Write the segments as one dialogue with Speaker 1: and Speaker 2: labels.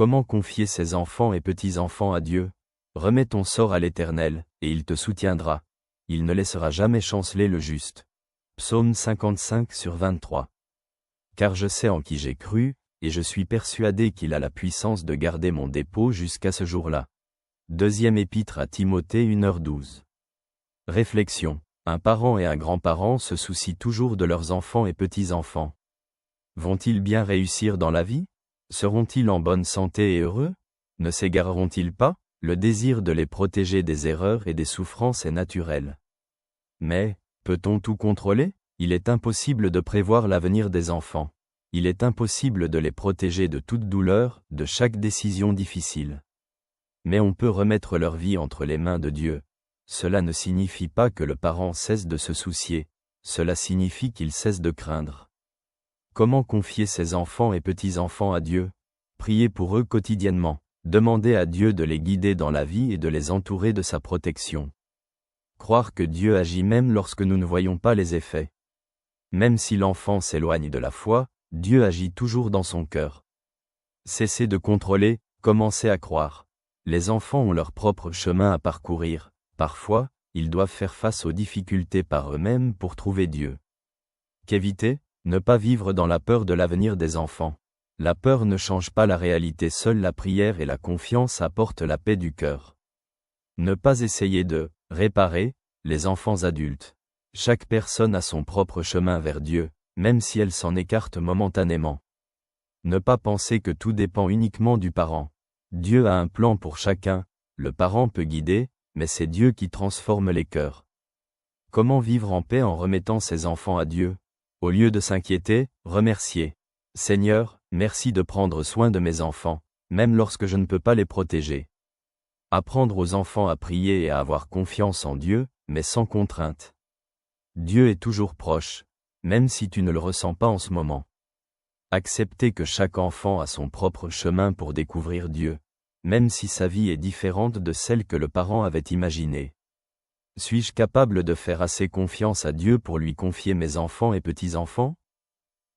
Speaker 1: Comment confier ses enfants et petits-enfants à Dieu? Remets ton sort à l'Éternel, et il te soutiendra. Il ne laissera jamais chanceler le juste. Psaume 55/23. Car je sais en qui j'ai cru, et je suis persuadé qu'il a la puissance de garder mon dépôt jusqu'à ce jour-là. Deuxième épître à Timothée 1h12. Réflexion. Un parent et un grand-parent se soucient toujours de leurs enfants et petits-enfants. Vont-ils bien réussir dans la vie? Seront-ils en bonne santé et heureux? Ne s'égareront-ils pas? Le désir de les protéger des erreurs et des souffrances est naturel. Mais, peut-on tout contrôler? Il est impossible de prévoir l'avenir des enfants. Il est impossible de les protéger de toute douleur, de chaque décision difficile. Mais on peut remettre leur vie entre les mains de Dieu. Cela ne signifie pas que le parent cesse de se soucier, cela signifie qu'il cesse de craindre. Comment confier ses enfants et petits-enfants à Dieu? Priez pour eux quotidiennement. Demandez à Dieu de les guider dans la vie et de les entourer de sa protection. Croire que Dieu agit même lorsque nous ne voyons pas les effets. Même si l'enfant s'éloigne de la foi, Dieu agit toujours dans son cœur. Cessez de contrôler, commencez à croire. Les enfants ont leur propre chemin à parcourir. Parfois, ils doivent faire face aux difficultés par eux-mêmes pour trouver Dieu. Qu'éviter? Ne pas vivre dans la peur de l'avenir des enfants. La peur ne change pas la réalité, seule la prière et la confiance apportent la paix du cœur. Ne pas essayer de réparer les enfants adultes. Chaque personne a son propre chemin vers Dieu, même si elle s'en écarte momentanément. Ne pas penser que tout dépend uniquement du parent. Dieu a un plan pour chacun, le parent peut guider, mais c'est Dieu qui transforme les cœurs. Comment vivre en paix en remettant ses enfants à Dieu? Au lieu de s'inquiéter, remercier. Seigneur, merci de prendre soin de mes enfants, même lorsque je ne peux pas les protéger. Apprendre aux enfants à prier et à avoir confiance en Dieu, mais sans contrainte. Dieu est toujours proche, même si tu ne le ressens pas en ce moment. Accepter que chaque enfant a son propre chemin pour découvrir Dieu, même si sa vie est différente de celle que le parent avait imaginée. Suis-je capable de faire assez confiance à Dieu pour lui confier mes enfants et petits-enfants?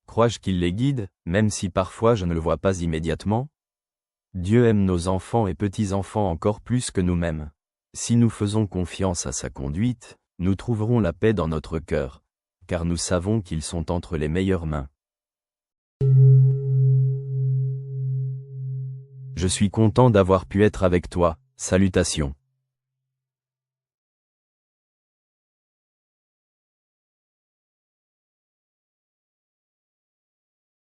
Speaker 1: Crois-je qu'il les guide, même si parfois je ne le vois pas immédiatement? Dieu aime nos enfants et petits-enfants encore plus que nous-mêmes. Si nous faisons confiance à sa conduite, nous trouverons la paix dans notre cœur, car nous savons qu'ils sont entre les meilleures mains. Je suis content d'avoir pu être avec toi, salutations.